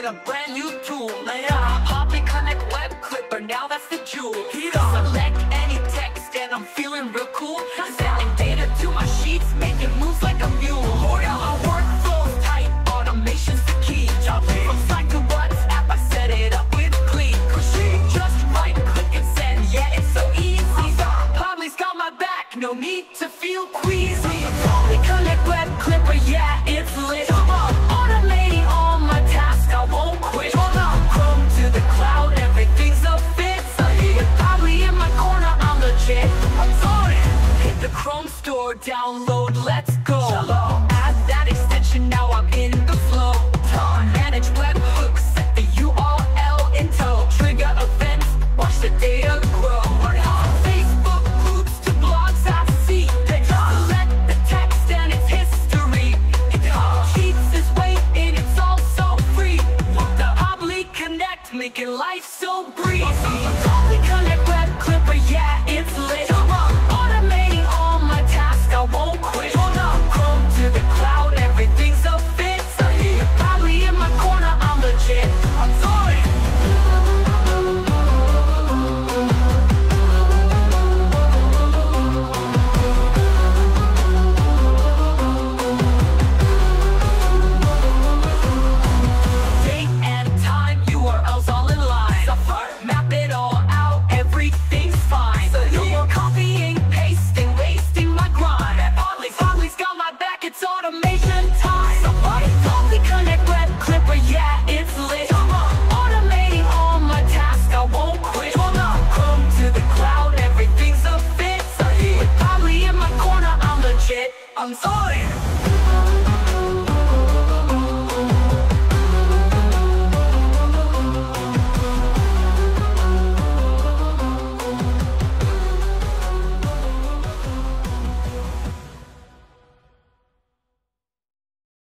a brand new tool. Pabbly Connect web clipper, now that's the jewel. Select any text and I'm feeling real cool. Sending data to my sheets, making moves like a mule. Our workflow's tight, automation's the key. From Slack to WhatsApp, I set it up with Glee. Just right click and send, yeah, it's so easy. Pabbly's got my back, no need to feel queasy. Pabbly Connect web clipper, yeah, it's lit. Automating all my tasks, I won't quit. Chrome to the cloud, everything's a fit. With Pabbly in my corner, I'm legit. I'm sorry. Hit the Chrome store, download, let's go. Add that extension, now I'm in the flow. Manage webhooks, set the URL in tow. Trigger events, watch the data grow. Facebook groups to blogs I see. Select the text and its history. Sheets is waiting, it's all so free. The Pabbly Connect, making life so breezy. Pabbly Connect web clipper, yeah, it's lit. Automating all my tasks, I won't quit. Chrome to the cloud, everything's a fit. Pabbly in my corner, I'm legit. I'm sorry. Date and time, URLs all in line. Map it all out, everything's fine. No more copying, pasting, wasting my grind. Pabbly's got my back, it's automation time. Pabbly Connect web clipper, yeah, it's lit. Automating all my tasks, I won't quit. Chrome to the cloud, everything's a fit. With Pabbly in my corner, I'm legit. I'm sorry.